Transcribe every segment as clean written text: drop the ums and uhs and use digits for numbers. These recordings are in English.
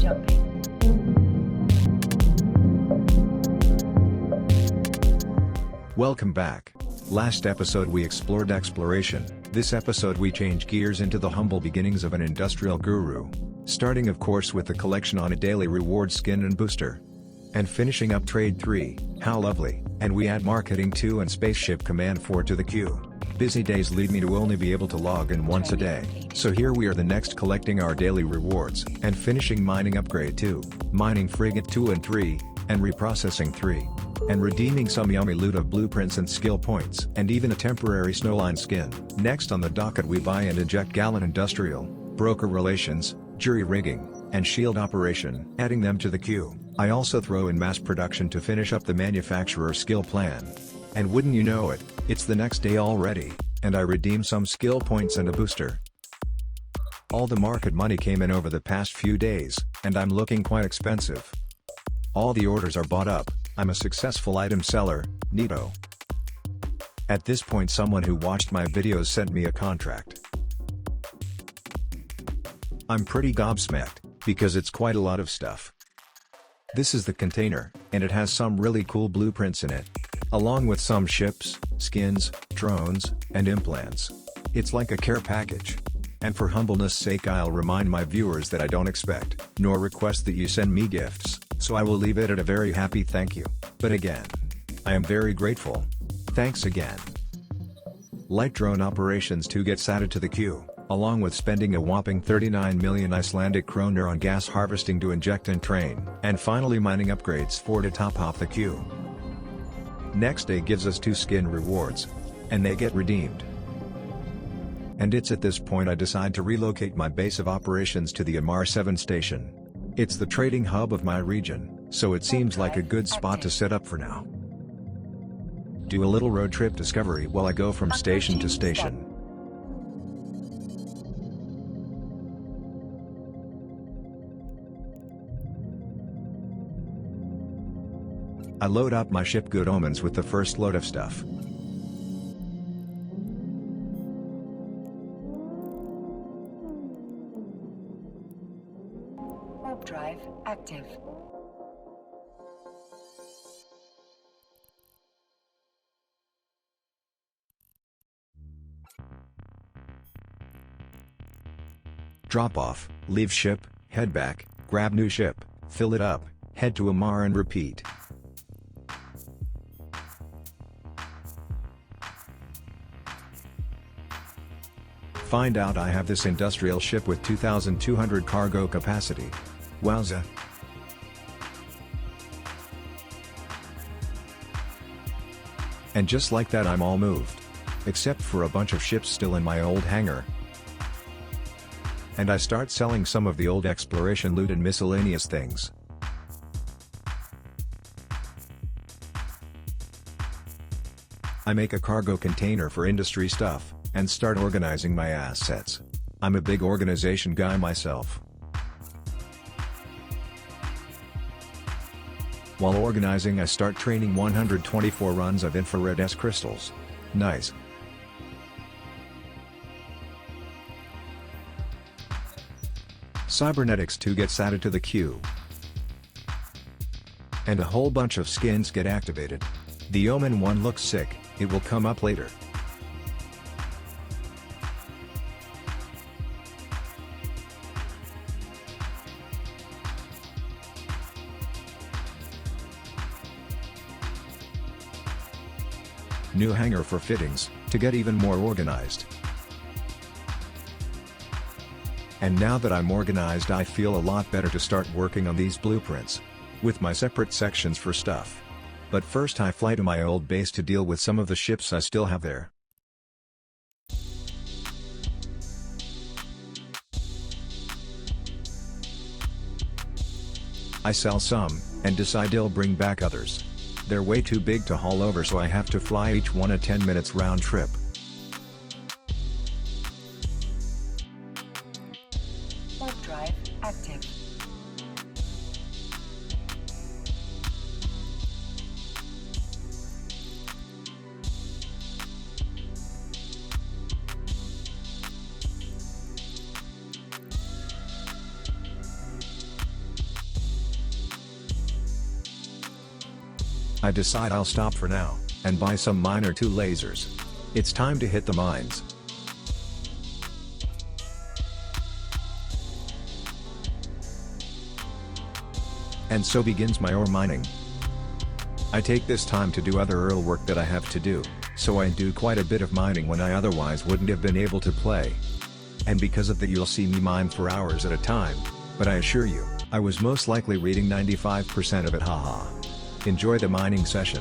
jumping. Welcome back. Last episode we explored exploration. This episode we change gears into the humble beginnings of an industrial guru. Starting of course with the collection on a daily reward skin and booster. And finishing up trade 3, how lovely, and we add marketing 2 and spaceship command 4 to the queue. Busy days lead me to only be able to log in once a day, so here we are the next collecting our daily rewards, and finishing mining upgrade 2, mining frigate 2 and 3, and reprocessing 3. And redeeming some yummy loot of blueprints and skill points, and even a temporary snowline skin. Next on the docket we buy and eject Gallon Industrial, Broker Relations, Jury Rigging, and Shield Operation, adding them to the queue. I also throw in mass production to finish up the manufacturer skill plan. And wouldn't you know it, it's the next day already, and I redeem some skill points and a booster. All the market money came in over the past few days, and I'm looking quite expensive. All the orders are bought up. I'm a successful item seller, neato. At this point someone who watched my videos sent me a contract. I'm pretty gobsmacked, because it's quite a lot of stuff. This is the container, and it has some really cool blueprints in it. Along with some ships, skins, drones, and implants. It's like a care package. And for humbleness sake I'll remind my viewers that I don't expect, nor request that you send me gifts, so I will leave it at a very happy thank you, but again, I am very grateful. Thanks again. Light drone operations 2 gets added to the queue, along with spending a whopping 39 million Icelandic kroner on gas harvesting to inject and train, and finally mining upgrades 4 to top off the queue. Next day gives us 2 skin rewards, and they get redeemed. And it's at this point I decide to relocate my base of operations to the Amar 7 station. It's the trading hub of my region, so it seems like a good spot to set up for now. Do a little road trip discovery while I go from station to station. I load up my ship Good Omens with the first load of stuff. Warp drive active. Drop off, leave ship, head back, grab new ship, fill it up, head to Amar and repeat. Find out I have this industrial ship with 2,200 cargo capacity. Wowza. And just like that I'm all moved. Except for a bunch of ships still in my old hangar. And I start selling some of the old exploration loot and miscellaneous things. I make a cargo container for industry stuff, and start organizing my assets. I'm a big organization guy myself. While organizing I start training 124 runs of infrared S crystals. Nice. Cybernetics 2 gets added to the queue. And a whole bunch of skins get activated. The Omen one looks sick, it will come up later. New hangar for fittings, to get even more organized. And now that I'm organized I feel a lot better to start working on these blueprints. With my separate sections for stuff. But first I fly to my old base to deal with some of the ships I still have there. I sell some, and decide I'll bring back others. They're way too big to haul over so I have to fly each one a 10 minutes round trip. Warp drive active. I decide I'll stop for now, and buy some miner 2 lasers. It's time to hit the mines. And so begins my ore mining. I take this time to do other earl work that I have to do, so I do quite a bit of mining when I otherwise wouldn't have been able to play. And because of that you'll see me mine for hours at a time, but I assure you, I was most likely reading 95% of it, haha. Enjoy the mining session.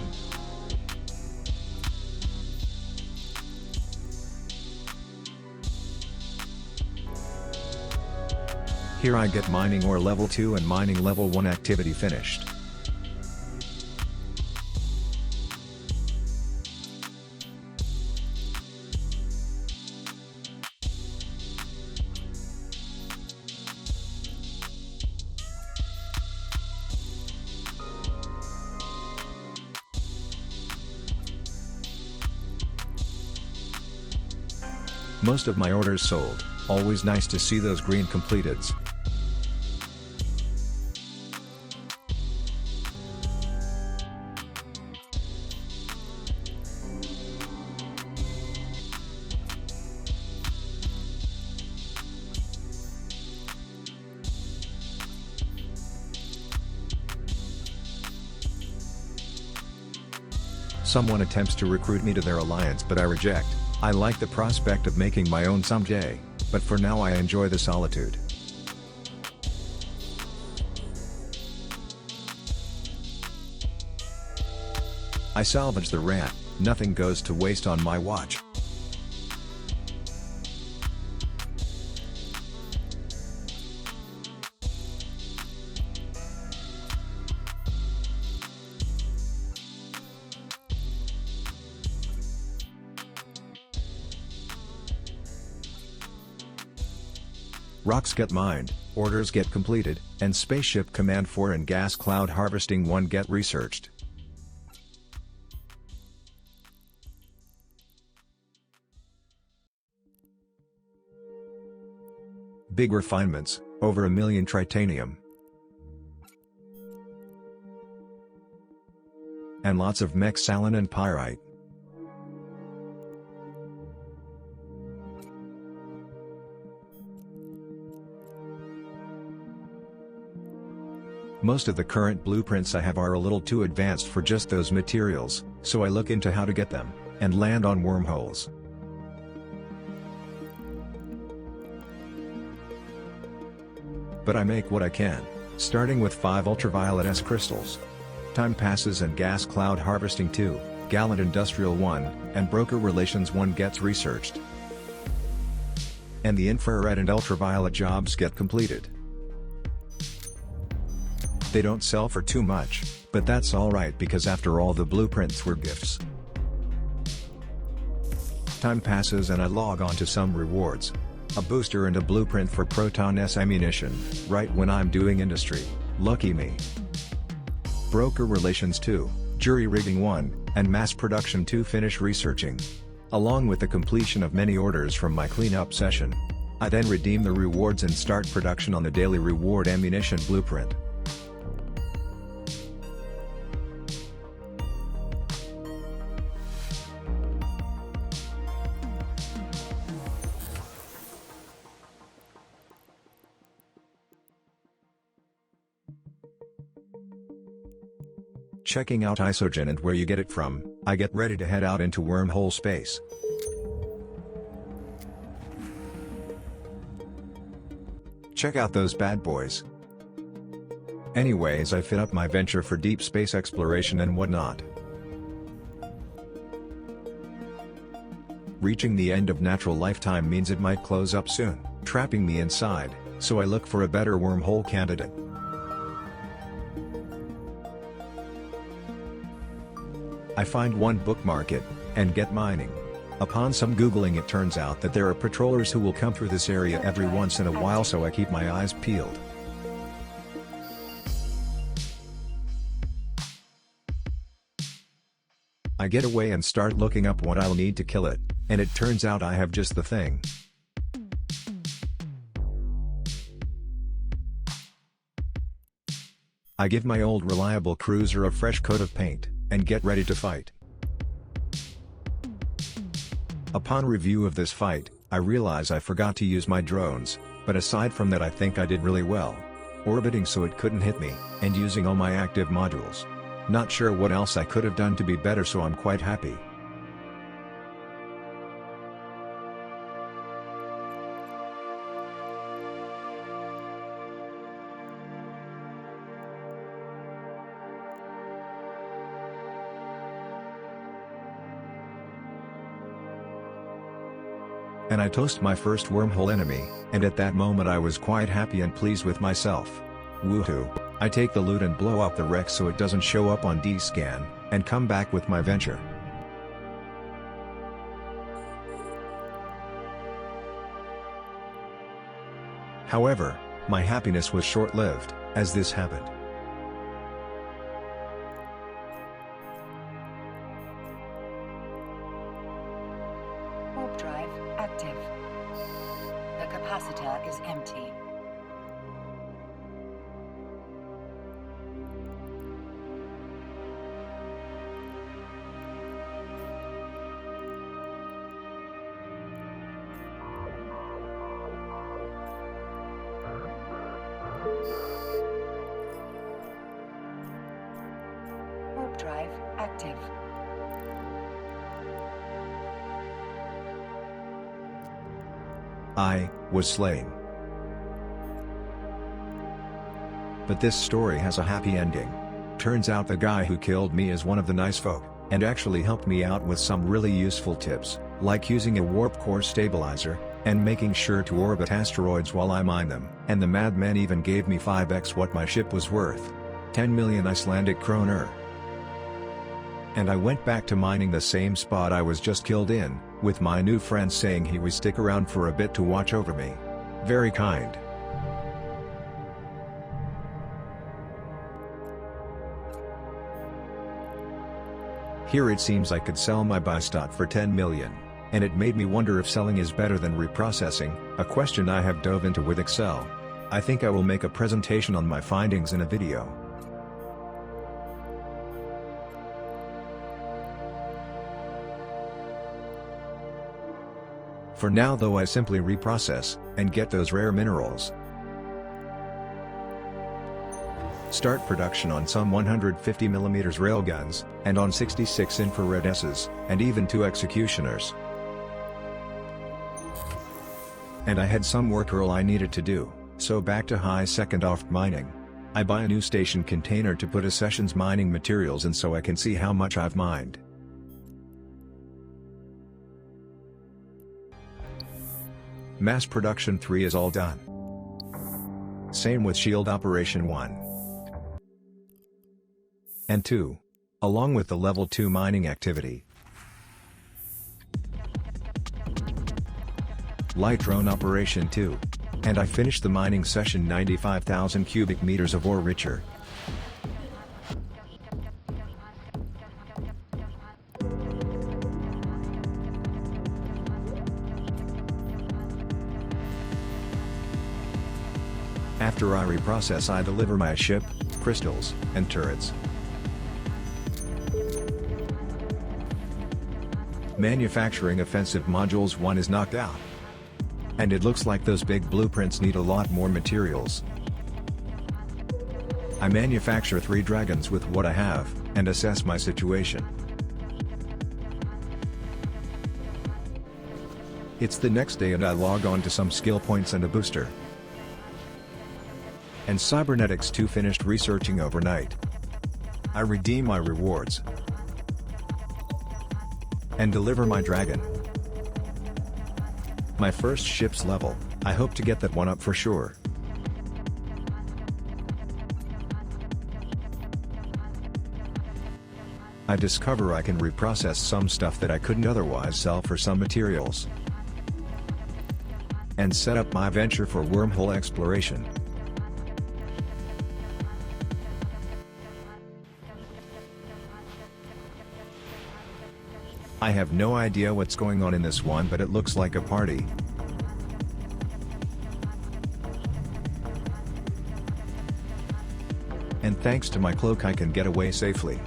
Here I get mining ore level 2 and mining level 1 activity finished. Most of my orders sold, always nice to see those green completeds. Someone attempts to recruit me to their alliance, but I reject. I like the prospect of making my own someday, but for now I enjoy the solitude. I salvage the rat, nothing goes to waste on my watch. Rocks get mined, orders get completed, and Spaceship Command 4 and Gas Cloud Harvesting 1 get researched. Big refinements, over 1 million tritanium. And lots of mexalin and pyrite. Most of the current blueprints I have are a little too advanced for just those materials, so I look into how to get them, and land on wormholes. But I make what I can, starting with 5 ultraviolet S crystals. Time passes and Gas Cloud Harvesting 2, Gallant Industrial 1, and Broker Relations 1 gets researched. And the infrared and ultraviolet jobs get completed. They don't sell for too much, but that's alright because after all the blueprints were gifts. Time passes and I log on to some rewards. A booster and a blueprint for Proton S ammunition, right when I'm doing industry, lucky me. Broker Relations 2, Jury Rigging 1, and Mass Production 2 finish researching. Along with the completion of many orders from my cleanup session. I then redeem the rewards and start production on the daily reward ammunition blueprint. Checking out Isogen and where you get it from, I get ready to head out into wormhole space. Check out those bad boys. Anyways, I fit up my venture for deep space exploration and whatnot. Reaching the end of natural lifetime means it might close up soon, trapping me inside, so I look for a better wormhole candidate. I find one, bookmark it, and get mining. Upon some googling it turns out that there are patrollers who will come through this area every once in a while, so I keep my eyes peeled. I get away and start looking up what I'll need to kill it, and it turns out I have just the thing. I give my old reliable cruiser a fresh coat of paint, and get ready to fight. Upon review of this fight, I realize I forgot to use my drones, but aside from that I think I did really well. Orbiting so it couldn't hit me, and using all my active modules. Not sure what else I could have done to be better, so I'm quite happy. And I toast my first wormhole enemy, and at that moment I was quite happy and pleased with myself. Woohoo! I take the loot and blow up the wreck so it doesn't show up on D-scan, and come back with my venture. However, my happiness was short-lived, as this happened. Warp drive active. The capacitor is empty. Warp drive active. I was slain. But this story has a happy ending. Turns out the guy who killed me is one of the nice folk, and actually helped me out with some really useful tips, like using a warp core stabilizer, and making sure to orbit asteroids while I mine them. And the madman even gave me 5x what my ship was worth. 10 million Icelandic kroner. And I went back to mining the same spot I was just killed in, with my new friend saying he would stick around for a bit to watch over me. Very kind. Here it seems I could sell my Bystot for 10 million, and it made me wonder if selling is better than reprocessing, a question I have dove into with Excel. I think I will make a presentation on my findings in a video. For now though I simply reprocess, and get those rare minerals. Start production on some 150mm railguns, and on 66 infrared S's, and even 2 executioners. And I had some work earl I needed to do, so back to high second off mining. I buy a new station container to put a session's mining materials in so I can see how much I've mined. Mass production 3 is all done. Same with shield operation 1 and 2, along with the level 2 mining activity. Light drone operation 2. And I finished the mining session 95,000 cubic meters of ore richer. After I reprocess I deliver my ship, crystals, and turrets. Manufacturing offensive modules 1 is knocked out. And it looks like those big blueprints need a lot more materials. I manufacture 3 dragons with what I have, and assess my situation. It's the next day and I log on to some skill points and a booster. And Cybernetics 2 finished researching overnight. I redeem my rewards. And deliver my dragon. My first ship's level, I hope to get that one up for sure. I discover I can reprocess some stuff that I couldn't otherwise sell for some materials. And set up my venture for wormhole exploration. I have no idea what's going on in this one, but it looks like a party. And thanks to my cloak I can get away safely.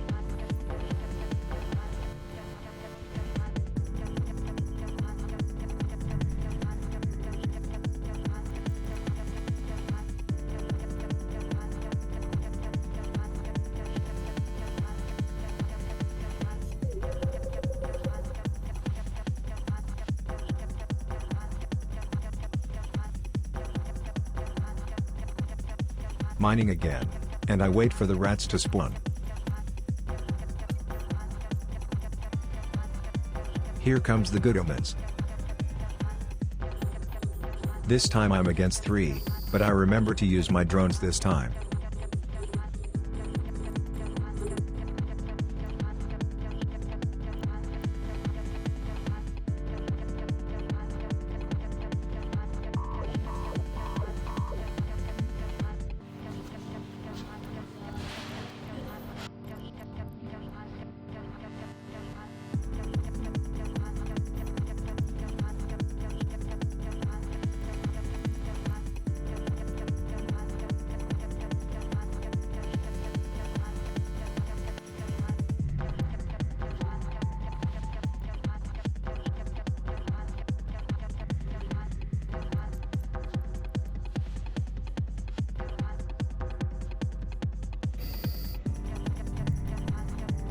Mining again. And I wait for the rats to spawn. Here comes the good omens. This time I'm against 3, but I remember to use my drones this time.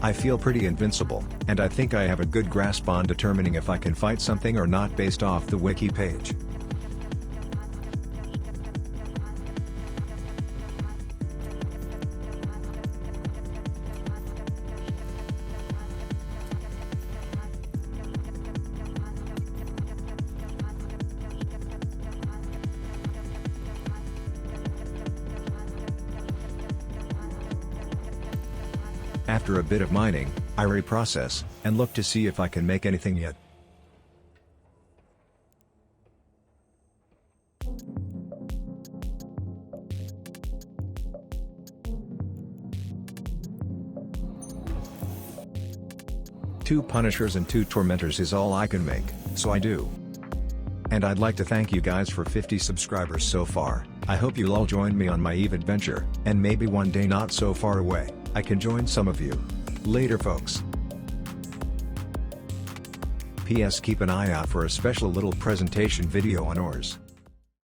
I feel pretty invincible, and I think I have a good grasp on determining if I can fight something or not based off the wiki page. After a bit of mining, I reprocess, and look to see if I can make anything yet. Two Punishers and 2 Tormentors is all I can make, so I do. And I'd like to thank you guys for 50 subscribers so far. I hope you'll all join me on my EVE adventure, and maybe one day not so far away, I can join some of you. Later folks. PS, keep an eye out for a special little presentation video on ores.